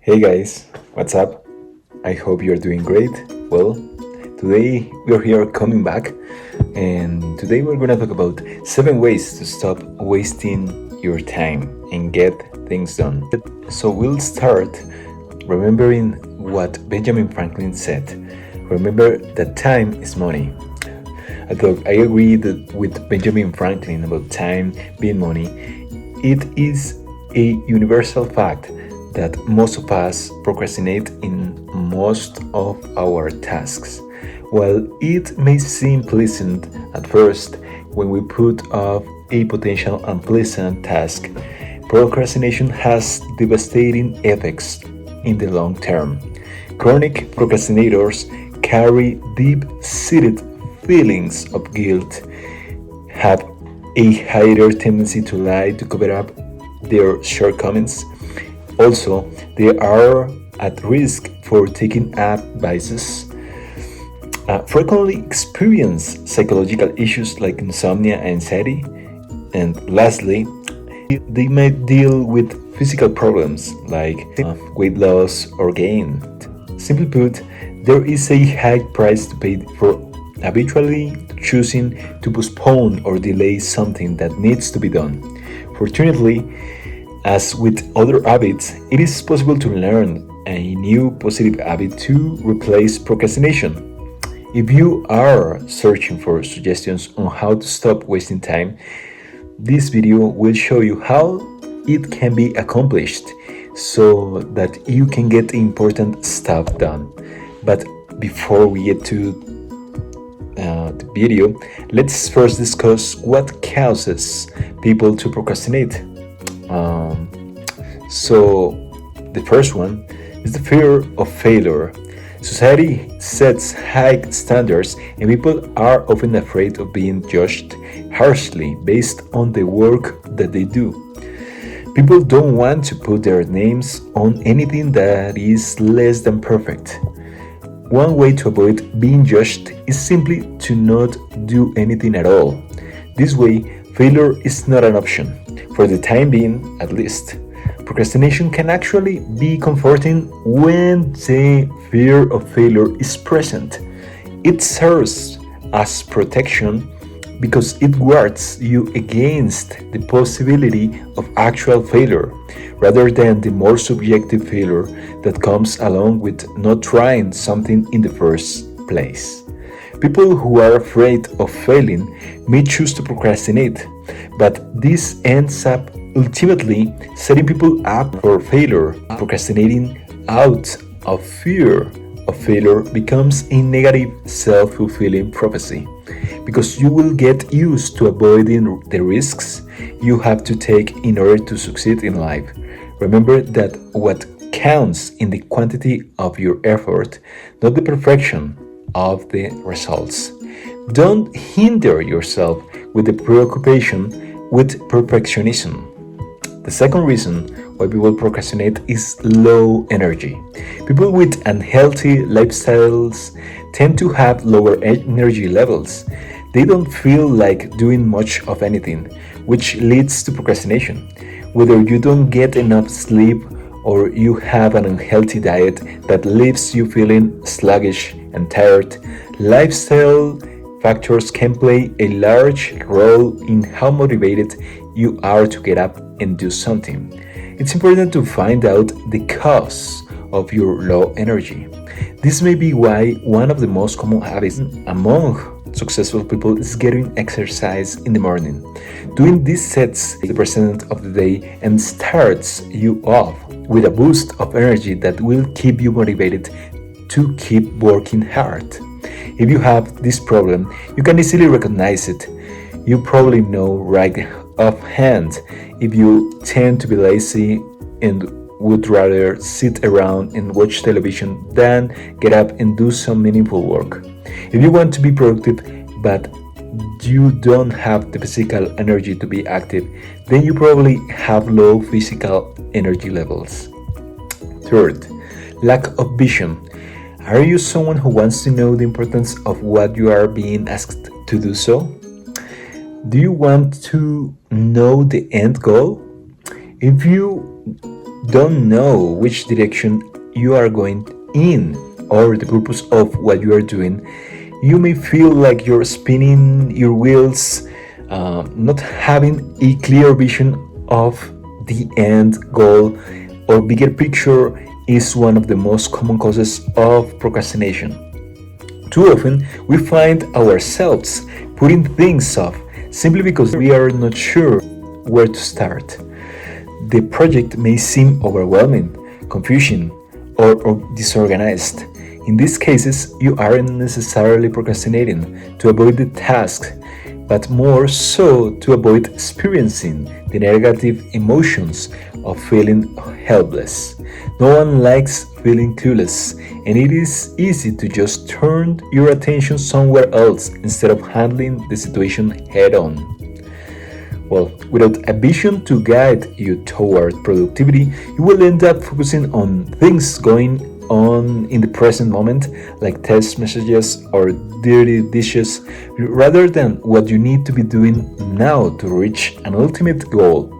Hey guys, what's up? I hope you're doing great. Well, today we're here coming back, and today we're gonna talk about 7 ways to stop wasting your time and get things done. So we'll start remembering what Benjamin Franklin said. Remember that time is money. Although I agree with Benjamin Franklin about time being money, it is a universal fact that most of us procrastinate in most of our tasks. While it may seem pleasant at first when we put off a potential unpleasant task, procrastination has devastating effects in the long term. Chronic procrastinators carry deep seated feelings of guilt, have a higher tendency to lie to cover up their shortcomings. Also, they are at risk for taking up vices, frequently experience psychological issues like insomnia and anxiety, and lastly, they might deal with physical problems like weight loss or gain. Simply put, there is a high price to pay for habitually choosing to postpone or delay something that needs to be done. Fortunately, as with other habits, it is possible to learn a new positive habit to replace procrastination. If you are searching for suggestions on how to stop wasting time, this video will show you how it can be accomplished so that you can get important stuff done. But before we get to the video, let's first discuss what causes people to procrastinate. Um, so, the first one is the fear of failure. Society sets high standards, and people are often afraid of being judged harshly based on the work that they do. People don't want to put their names on anything that is less than perfect. One way to avoid being judged is simply to not do anything at all. This way, failure is not an option, for the time being at least. Procrastination can actually be comforting when the fear of failure is present. It serves as protection because it guards you against the possibility of actual failure, rather than the more subjective failure that comes along with not trying something in the first place. People who are afraid of failing may choose to procrastinate, but this ends up ultimately setting people up for failure. Procrastinating out of fear of failure becomes a negative self-fulfilling prophecy because you will get used to avoiding the risks you have to take in order to succeed in life. Remember that what counts in the quantity of your effort, not the perfection of the results. Don't hinder yourself with the preoccupation with perfectionism. The second reason why people procrastinate is low energy. People with unhealthy lifestyles tend to have lower energy levels. They don't feel like doing much of anything, which leads to procrastination. Whether you don't get enough sleep or you have an unhealthy diet that leaves you feeling sluggish and tired, lifestyle factors can play a large role in how motivated you are to get up and do something. It's important to find out the cause of your low energy. This may be why one of the most common habits among successful people is getting exercise in the morning. Doing this sets the precedent of the day and starts you off with a boost of energy that will keep you motivated to keep working hard. If you have this problem, you can easily recognize it. You probably know right offhand if you tend to be lazy and would rather sit around and watch television than get up and do some meaningful work. If you want to be productive but you don't have the physical energy to be active, then you probably have low physical energy levels. Third, lack of vision. Are you someone who wants to know the importance of what you are being asked to do so? Do you want to know the end goal? If you don't know which direction you are going in or the purpose of what you are doing, you may feel like you're spinning your wheels, not having a clear vision of the end goal or bigger picture is one of the most common causes of procrastination. Too often, we find ourselves putting things off simply because we are not sure where to start. The project may seem overwhelming, confusing, or disorganized. In these cases, you aren't necessarily procrastinating to avoid the task, but more so to avoid experiencing the negative emotions of feeling helpless. No one likes feeling clueless, and it is easy to just turn your attention somewhere else instead of handling the situation head on. Well, without a vision to guide you toward productivity, you will end up focusing on things going on in the present moment, like text messages or dirty dishes, rather than what you need to be doing now to reach an ultimate goal.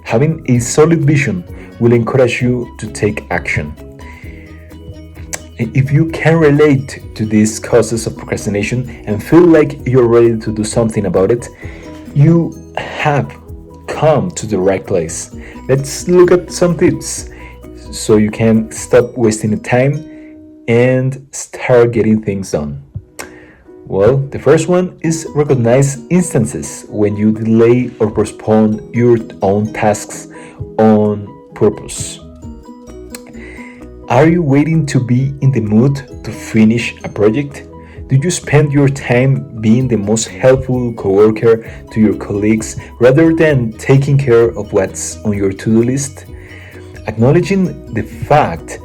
Having a solid vision will encourage you to take action. If you can relate to these causes of procrastination and feel like you're ready to do something about it, you have come to the right place. Let's look at some tips so you can stop wasting the time and start getting things done. Well, the first one is recognize instances when you delay or postpone your own tasks on purpose. Are you waiting to be in the mood to finish a project? Do you spend your time being the most helpful coworker to your colleagues rather than taking care of what's on your to-do list? Acknowledging the fact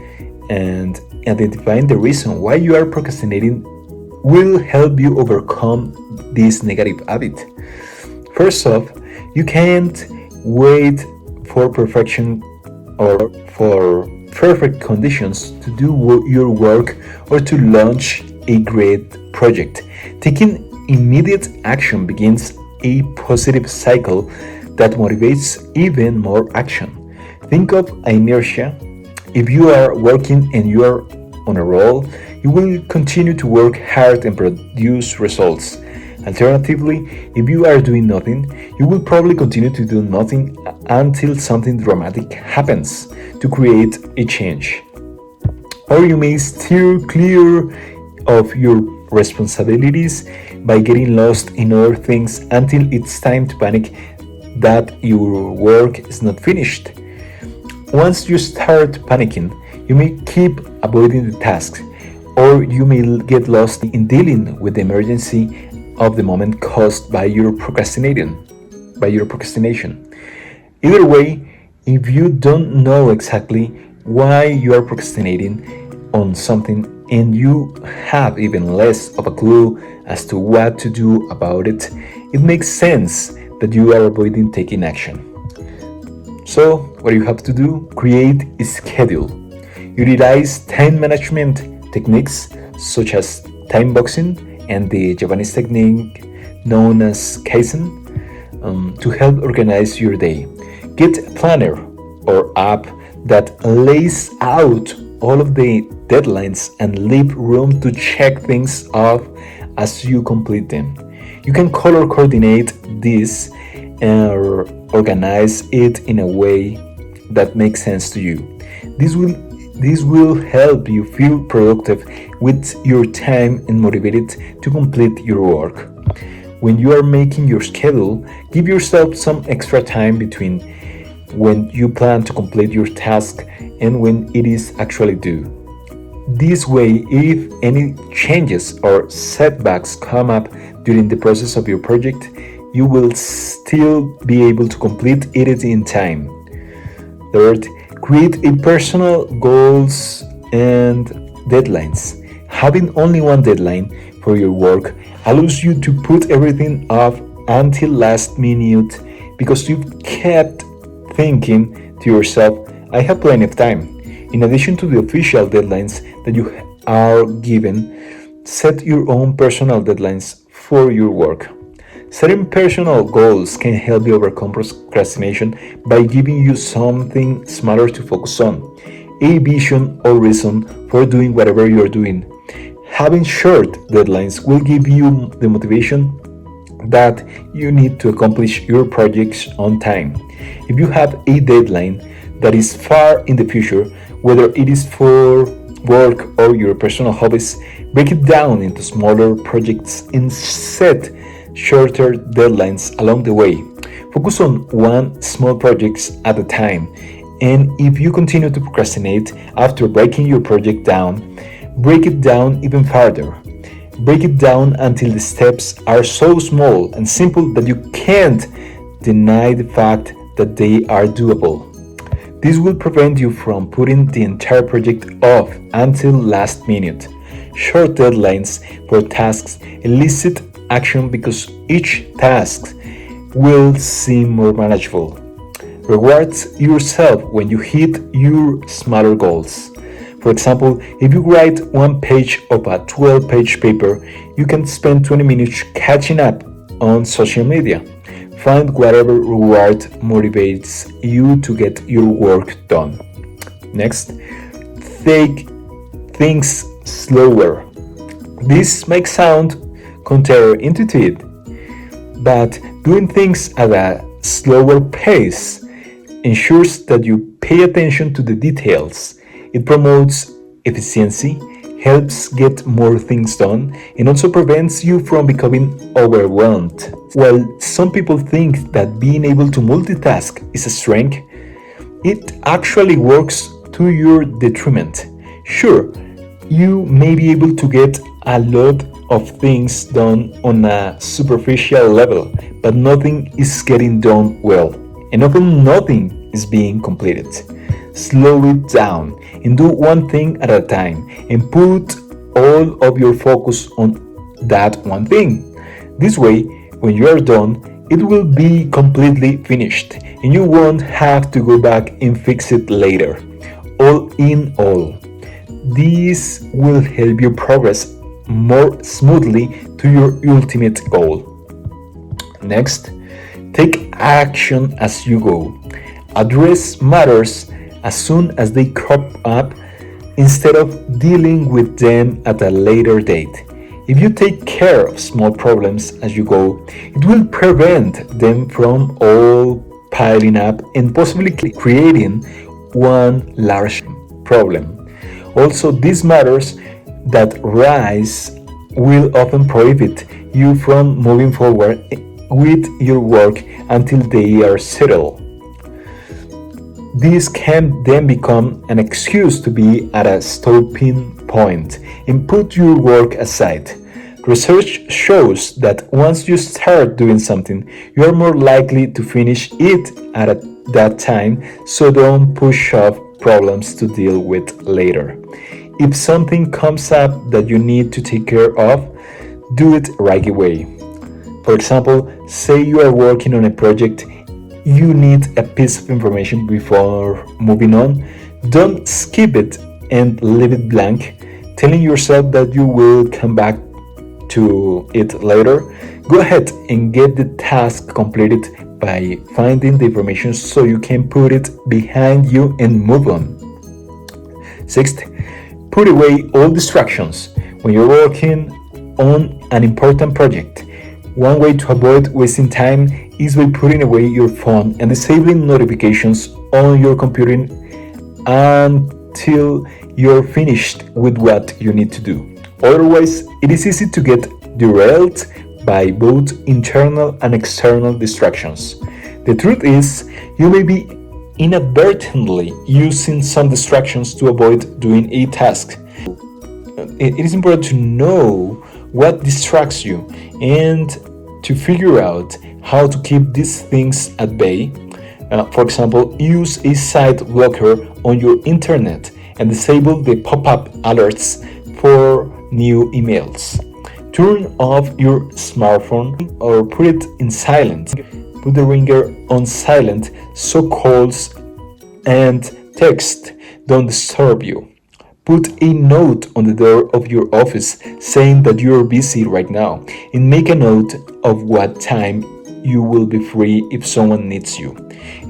and identifying the reason why you are procrastinating will help you overcome this negative habit. First off, you can't wait for perfection or for perfect conditions to do your work or to launch a great project. Taking immediate action begins a positive cycle that motivates even more action. Think of inertia. If you are working and you are on a roll, you will continue to work hard and produce results. Alternatively, if you are doing nothing, you will probably continue to do nothing until something dramatic happens to create a change. Or you may steer clear of your responsibilities by getting lost in other things until it's time to panic that your work is not finished. Once you start panicking, you may keep avoiding the task, or you may get lost in dealing with the emergency of the moment caused by your procrastination. Either way, if you don't know exactly why you are procrastinating on something and you have even less of a clue as to what to do about it, it makes sense that you are avoiding taking action. So, what you have to do? Create a schedule. Utilize time management techniques such as time boxing and the Japanese technique known as Kaizen to help organize your day. Get a planner or app that lays out all of the deadlines and leave room to check things off as you complete them. You can color coordinate this or organize it in a way that makes sense to you. This will help you feel productive with your time and motivated to complete your work. When you are making your schedule, give yourself some extra time between when you plan to complete your task and when it is actually due. This way, if any changes or setbacks come up during the process of your project, you will still be able to complete it in time. Third, create a personal goals and deadlines. Having only one deadline for your work allows you to put everything off until last minute because you've kept thinking to yourself, I have plenty of time. In addition to the official deadlines that you are given, set your own personal deadlines for your work. Setting personal goals can help you overcome procrastination by giving you something smaller to focus on, a vision or reason for doing whatever you're doing. Having short deadlines will give you the motivation that you need to accomplish your projects on time. If you have a deadline that is far in the future, whether it is for work or your personal hobbies, break it down into smaller projects and set shorter deadlines along the way. Focus on one small project at a time. And if you continue to procrastinate after breaking your project down, break it down even further. Break it down until the steps are so small and simple that you can't deny the fact that they are doable. This will prevent you from putting the entire project off until last minute. Short deadlines for tasks elicit action because each task will seem more manageable. Reward yourself when you hit your smaller goals. For example, if you write one page of a 12-page paper, you can spend 20 minutes catching up on social media. Find whatever reward motivates you to get your work done. Next, take things slower. This might sound counterintuitive, but doing things at a slower pace ensures that you pay attention to the details. It promotes efficiency, helps get more things done, and also prevents you from becoming overwhelmed. While some people think that being able to multitask is a strength, it actually works to your detriment. Sure, you may be able to get a lot of things done on a superficial level, but nothing is getting done well, and often nothing is being completed. Slow it down and do one thing at a time and put all of your focus on that one thing. This way, when you are done, it will be completely finished and you won't have to go back and fix it later. All in all, this will help you progress more smoothly to your ultimate goal. Next, take action as you go. Address matters as soon as they crop up instead of dealing with them at a later date. If you take care of small problems as you go, it will prevent them from all piling up and possibly creating one large problem. Also, these matters that rise will often prohibit you from moving forward with your work until they are settled. This can then become an excuse to be at a stopping point and put your work aside. Research shows that once you start doing something, you are more likely to finish it at that time, so don't push off problems to deal with later. If something comes up that you need to take care of, do it right away. For example, say you are working on a project, you need a piece of information before moving on. Don't skip it and leave it blank, telling yourself that you will come back to it later. Go ahead and get the task completed by finding the information so you can put it behind you and move on. Sixth, put away all distractions when you're working on an important project. One way to avoid wasting time is by putting away your phone and disabling notifications on your computer until you're finished with what you need to do. Otherwise, it is easy to get derailed by both internal and external distractions. The truth is, you may be inadvertently using some distractions to avoid doing a task. It is important to know what distracts you and to figure out how to keep these things at bay. For example, use a site blocker on your internet and disable the pop-up alerts for new emails. Turn off your smartphone or put it in silent. Put the ringer on silent so calls and text don't disturb you. Put a note on the door of your office saying that you're busy right now, and make a note of what time you will be free if someone needs you.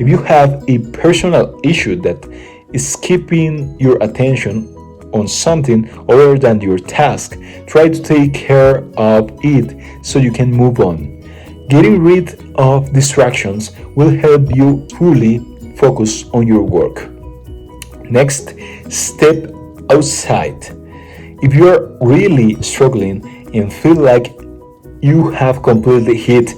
If you have a personal issue that is keeping your attention on something other than your task, try to take care of it so you can move on. Getting rid of distractions will help you fully focus on your work. Next, step outside. If you are really struggling and feel like you have completely hit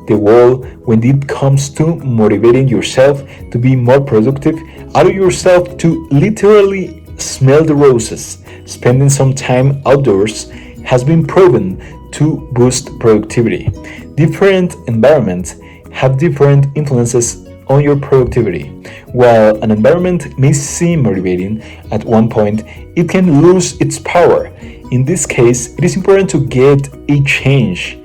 the wall when it comes to motivating yourself to be more productive, allow yourself to literally smell the roses. Spending some time outdoors has been proven to boost productivity. Different environments have different influences on your productivity. While an environment may seem motivating at one point, it can lose its power. In this case, it is important to get a change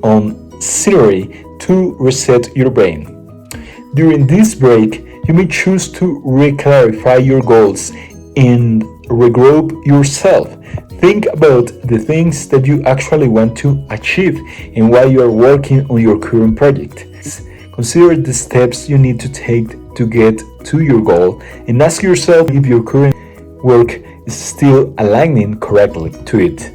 on scenery to reset your brain. During this break, you may choose to re-clarify your goals and regroup yourself. Think about the things that you actually want to achieve and why you are working on your current project. Consider the steps you need to take to get to your goal and ask yourself if your current work is still aligning correctly to it.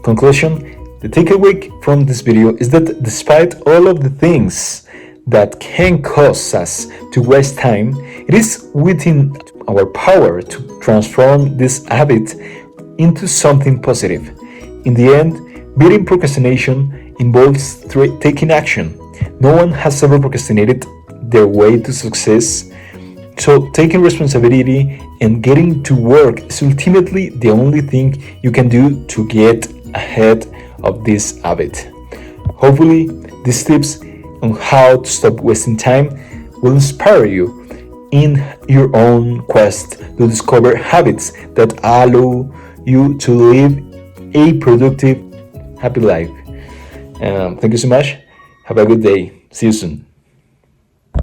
Conclusion: the takeaway from this video is that despite all of the things that can cause us to waste time, it is within our power to transform this habit into something positive. In the end, beating procrastination involves taking action. No one has ever procrastinated their way to success, so taking responsibility and getting to work is ultimately the only thing you can do to get ahead of this habit. Hopefully, these tips on how to stop wasting time will inspire you in your own quest to discover habits that allow you to live a productive, happy life. Thank you so much. Have a good day. See you soon.